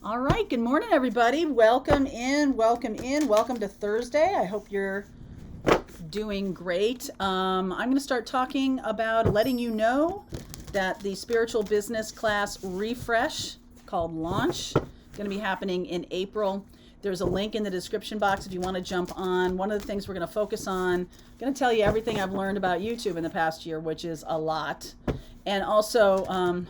All right, good morning, everybody. Welcome in, welcome in, welcome to Thursday. I hope you're doing great. I'm going to start talking about letting you know that the spiritual business class refresh called Launch is going to be happening in April. There's a link in the description box if you want to jump on. One of the things we're going to focus on, I'm going to tell you everything I've learned about YouTube in the past year, which is a lot. And also,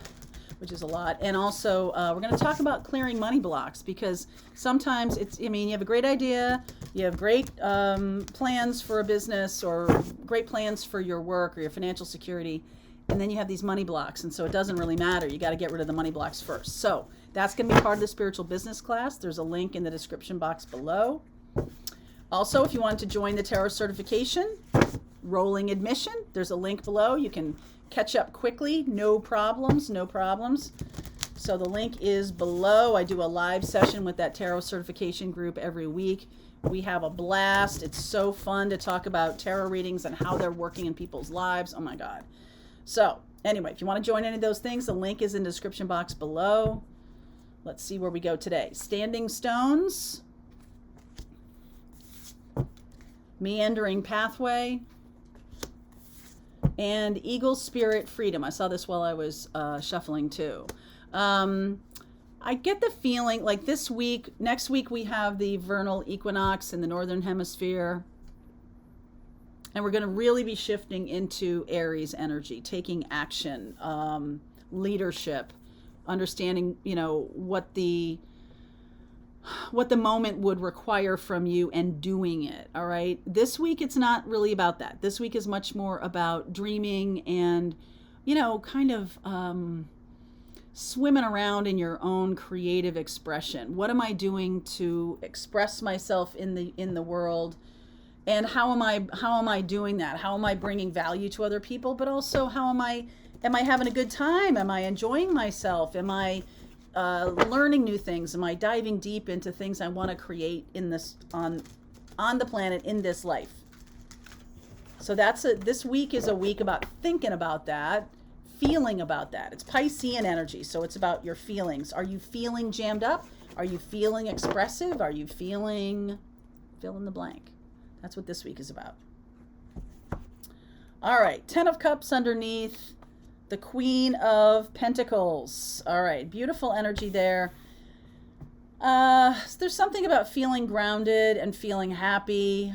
we're going to talk about clearing money blocks, because sometimes you have a great idea, you have great plans for a business or great plans for your work or your financial security, and then you have these money blocks, and so it doesn't really matter. You got to get rid of the money blocks first. So that's going to be part of the spiritual business class. There's a link in the description box below. Also, if you want to join the tarot certification, rolling admission, there's a link below. You can catch up quickly, no problems. So the link is below. I do a live session with that tarot certification group every week. We have a blast. It's so fun to talk about tarot readings and how they're working in people's lives. Oh my God. So anyway, if you want to join any of those things, the link is in the description box below. Let's see where we go today. Standing stones, meandering pathway, and eagle spirit freedom. I saw this while I was shuffling too. I get the feeling like next week we have the vernal equinox in the northern hemisphere, and we're going to really be shifting into Aries energy, taking action, leadership, understanding, what the moment would require from you and doing it. All right. This week, it's not really about that. This week is much more about dreaming and, kind of swimming around in your own creative expression. What am I doing to express myself in the world? And how am I doing that? How am I bringing value to other people? But also, am I having a good time? Am I enjoying myself? Am I learning new things? Am I diving deep into things I want to create in this on the planet in this life? So this week is a week about thinking about that, feeling about that. It's Piscean energy, so it's about your feelings. Are you feeling jammed up? Are you feeling expressive? Are you feeling fill in the blank? That's what this week is about. All right, 10 of Cups underneath. The Queen of Pentacles. All right, beautiful energy there. There's something about feeling grounded and feeling happy.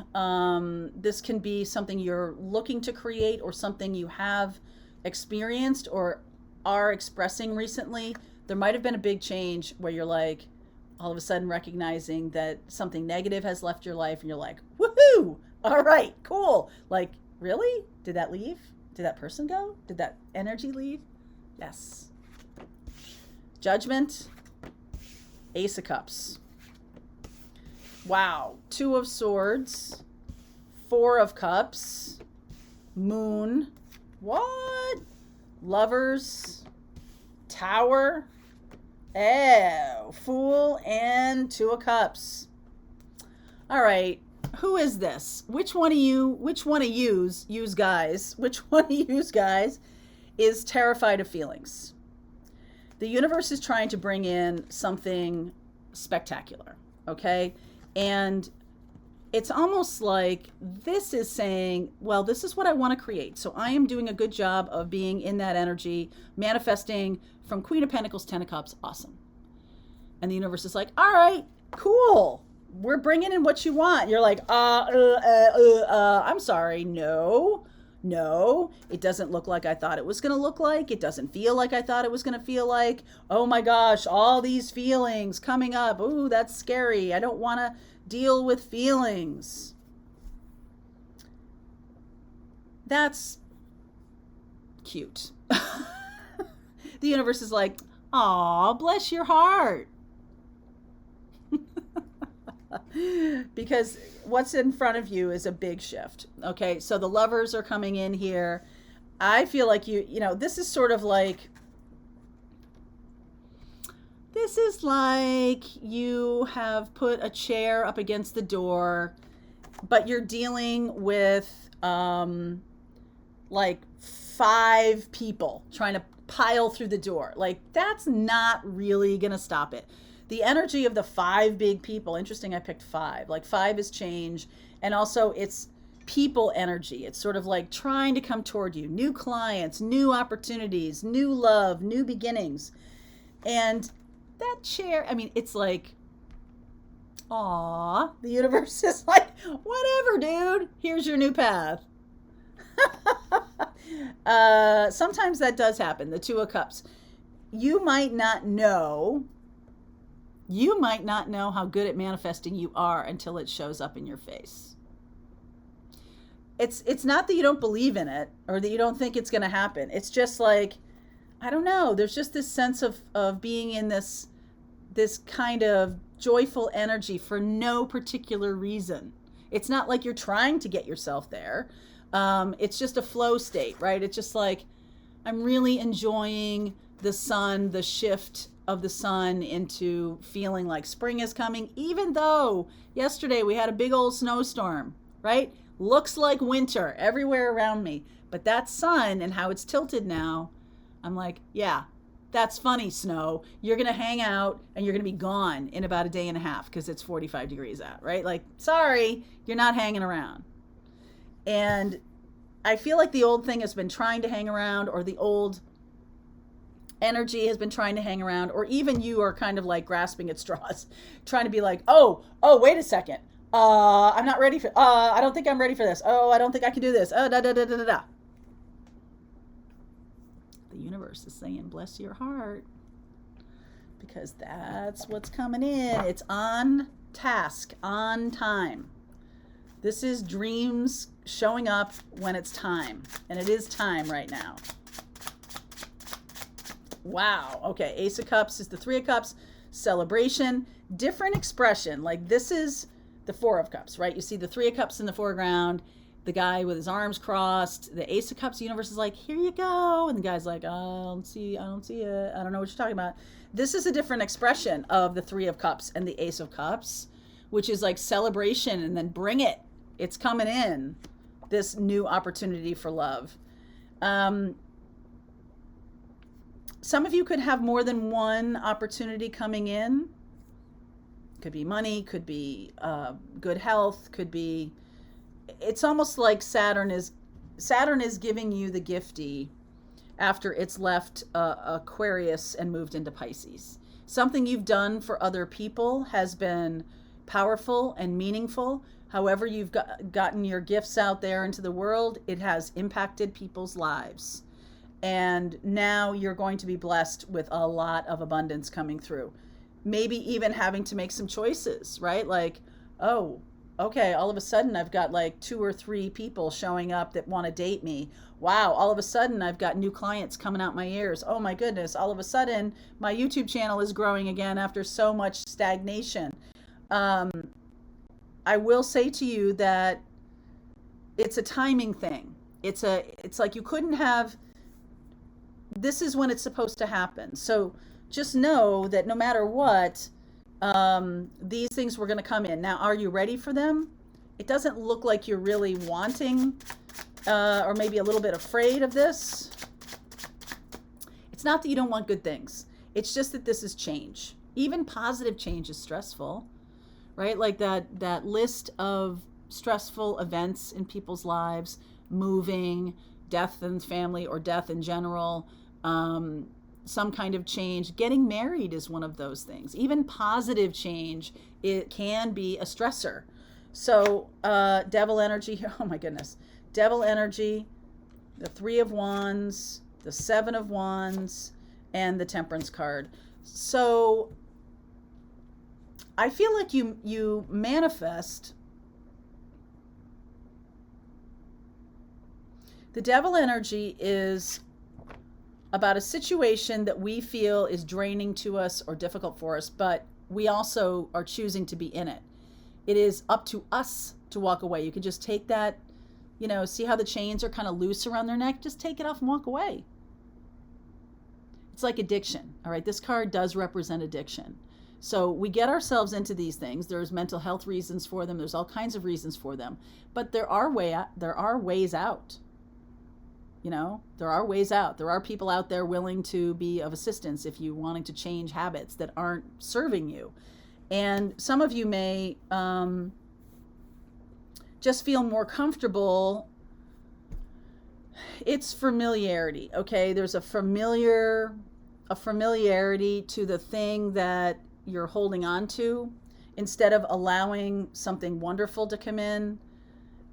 This can be something you're looking to create or something you have experienced or are expressing recently. There might have been a big change where you're like, all of a sudden recognizing that something negative has left your life and you're like, woohoo! All right, cool. Like, really? Did that leave? Did that person go? Did that energy leave? Yes. Judgment. Ace of Cups. Wow. 2 of Swords. 4 of Cups. Moon. What? Lovers. Tower. Oh, Fool and 2 of Cups. All right. Who is this? Which one of you guys is terrified of feelings? The universe is trying to bring in something spectacular, okay? And it's almost like this is saying, well, this is what I want to create. So I am doing a good job of being in that energy, manifesting from Queen of Pentacles, 10 of Cups. Awesome. And the universe is like, all right, cool. We're bringing in what you want. You're like, I'm sorry. No, it doesn't look like I thought it was going to look like. It doesn't feel like I thought it was going to feel like. Oh my gosh, all these feelings coming up. Ooh, that's scary. I don't want to deal with feelings. That's cute. The universe is like, aw, bless your heart. Because what's in front of you is a big shift. Okay, so the Lovers are coming in here. I feel like this is sort of like, you have put a chair up against the door, but you're dealing with like 5 people trying to pile through the door. Like, that's not really gonna stop it. the energy of the 5 big people. Interesting, I picked 5. Like 5 is change, and also it's people energy. It's sort of like trying to come toward you, new clients, new opportunities, new love, new beginnings. And that chair, I mean, it's like, aw, the universe is like, whatever, dude, here's your new path. Sometimes that does happen, the 2 of Cups. You might not know how good at manifesting you are until it shows up in your face. It's not that you don't believe in it or that you don't think it's going to happen. It's just like, I don't know, there's just this sense of being in this kind of joyful energy for no particular reason. It's not like you're trying to get yourself there. It's just a flow state, right? It's just like, I'm really enjoying the sun, the shift of the sun into feeling like spring is coming, even though yesterday we had a big old snowstorm, right? Looks like winter everywhere around me. But that sun and how it's tilted now, I'm like, yeah, that's funny, snow. You're going to hang out and you're going to be gone in about a day and a half because it's 45 degrees out, right? Like, sorry, you're not hanging around. And I feel like the old thing has been trying to hang around, or the old energy has been trying to hang around, or even you are kind of like grasping at straws, trying to be like, oh, wait a second. I'm not ready for, I don't think I'm ready for this. Oh, I don't think I can do this. The universe is saying, bless your heart, because that's what's coming in. It's on task, on time. This is dreams showing up when it's time, and it is time right now. Wow. Okay. Ace of Cups is the 3 of Cups. Celebration, different expression. Like, this is the 4 of Cups, right? You see the 3 of Cups in the foreground, the guy with his arms crossed. The Ace of Cups, the universe is like, here you go. And the guy's like, I don't see it. I don't know what you're talking about. This is a different expression of the 3 of Cups and the Ace of Cups, which is like celebration, and then bring it. It's coming in, this new opportunity for love. Some of you could have more than one opportunity coming in. Could be money, could be good health, could be, it's almost like Saturn is giving you the gifty after it's left Aquarius and moved into Pisces. Something you've done for other people has been powerful and meaningful. However you've gotten your gifts out there into the world, it has impacted people's lives. And now you're going to be blessed with a lot of abundance coming through. Maybe even having to make some choices, right? Like, oh, okay, all of a sudden I've got like 2 or 3 people showing up that want to date me. Wow, all of a sudden I've got new clients coming out my ears. Oh my goodness, all of a sudden my YouTube channel is growing again after so much stagnation. I will say to you that it's a timing thing. It's like you couldn't have, this is when it's supposed to happen. So just know that no matter what, these things were going to come in. Now, are you ready for them? It doesn't look like you're really wanting, or maybe a little bit afraid of this. It's not that you don't want good things. It's just that this is change. Even positive change is stressful, right? Like that list of stressful events in people's lives, moving, death in family or death in general, some kind of change. Getting married is one of those things. Even positive change, it can be a stressor. So devil energy here. Oh my goodness. Devil energy, the 3 of Wands, the 7 of Wands, and the Temperance card. So I feel like you manifest. The devil energy is about a situation that we feel is draining to us or difficult for us, but we also are choosing to be in it. It is up to us to walk away. You can just take that, see how the chains are kind of loose around their neck? Just take it off and walk away. It's like addiction, all right? This card does represent addiction. So we get ourselves into these things. There's mental health reasons for them. There's all kinds of reasons for them. But there are ways out. There are ways out. There are people out there willing to be of assistance if you wanting to change habits that aren't serving you. And some of you may just feel more comfortable. It's familiarity, okay? There's a familiarity to the thing that you're holding on to, instead of allowing something wonderful to come in.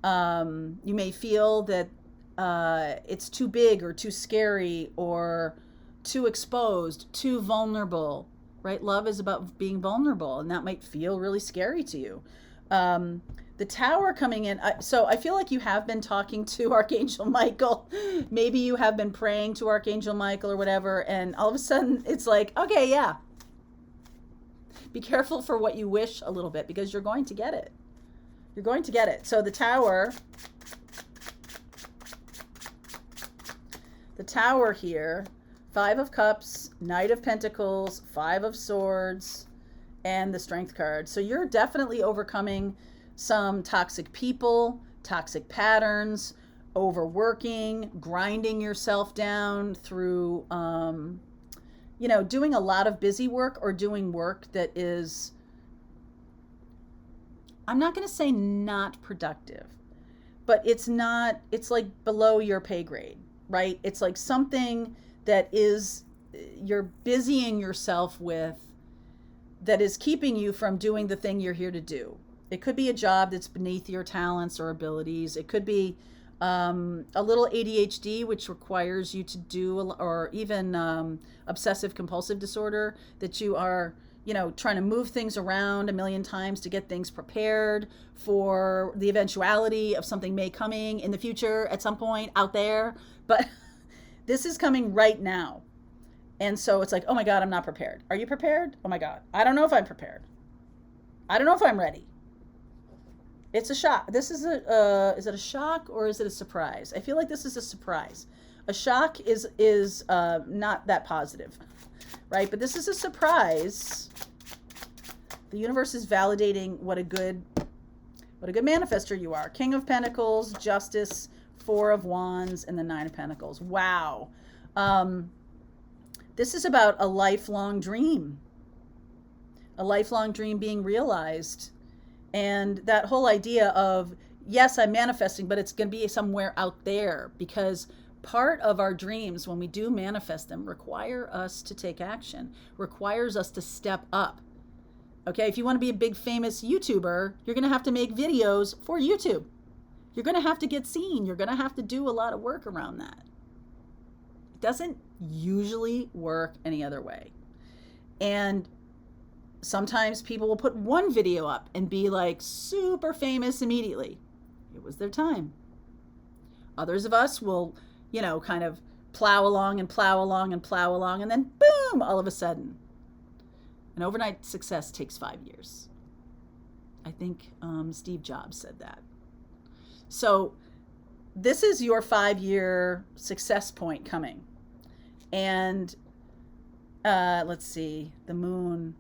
You may feel that it's too big or too scary or too exposed, too vulnerable, right? Love is about being vulnerable, and that might feel really scary to you. The Tower coming in, so I feel like you have been talking to Archangel Michael. Maybe you have been praying to Archangel Michael or whatever, and all of a sudden it's like, okay, yeah. Be careful for what you wish a little bit, because you're going to get it. You're going to get it. So the Tower here, 5 of Cups, Knight of Pentacles, 5 of Swords, and the Strength card. So you're definitely overcoming some toxic people, toxic patterns, overworking, grinding yourself down through, doing a lot of busy work, or doing work that is, I'm not going to say not productive, but it's like below your pay grade, right? It's like something that is, you're busying yourself with, that is keeping you from doing the thing you're here to do. It could be a job that's beneath your talents or abilities. It could be a little ADHD, which requires you to do, or even obsessive compulsive disorder, that you are, trying to move things around a million times to get things prepared for the eventuality of something may coming in the future at some point out there. But this is coming right now. And so it's like, oh my God, I'm not prepared. Are you prepared? Oh my God. I don't know if I'm prepared. I don't know if I'm ready. It's a shock. This is is it a shock or is it a surprise? I feel like this is a surprise. A shock is not that positive, right? But this is a surprise. The universe is validating what a good manifester you are. King of Pentacles, Justice, 4 of Wands, and the 9 of Pentacles. Wow. This is about a lifelong dream. A lifelong dream being realized. And that whole idea of, yes, I'm manifesting, but it's going to be somewhere out there, because part of our dreams, when we do manifest them, require us to take action, requires us to step up. Okay, if you want to be a big famous YouTuber, you're going to have to make videos for YouTube. You're going to have to get seen. You're going to have to do a lot of work around that. It doesn't usually work any other way. And sometimes people will put one video up and be like super famous immediately. It was their time. Others of us will, kind of plow along and plow along and plow along, and then boom, all of a sudden. An overnight success takes 5 years. I think Steve Jobs said that. So this is your 5-year success point coming. And let's see, the moon.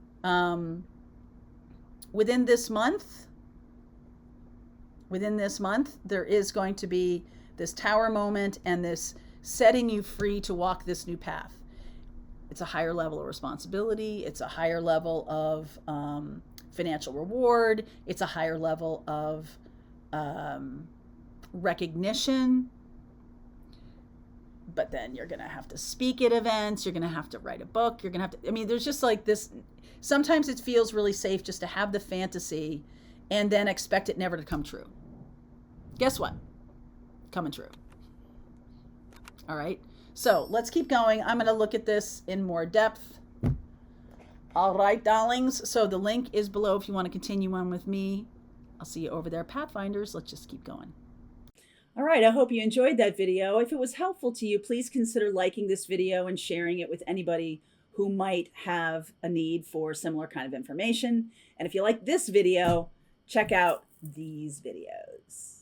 Within this month, there is going to be this Tower moment and this setting you free to walk this new path. It's a higher level of responsibility. It's a higher level of financial reward. It's a higher level of recognition. But then you're going to have to speak at events. You're going to have to write a book. You're going to have to, there's just like this. Sometimes it feels really safe just to have the fantasy and then expect it never to come true. Guess what? Coming true. All right. So let's keep going. I'm going to look at this in more depth. All right, darlings. So the link is below if you want to continue on with me. I'll see you over there, Pathfinders. Let's just keep going. All right, I hope you enjoyed that video. If it was helpful to you, please consider liking this video and sharing it with anybody who might have a need for similar kind of information. And if you like this video, check out these videos.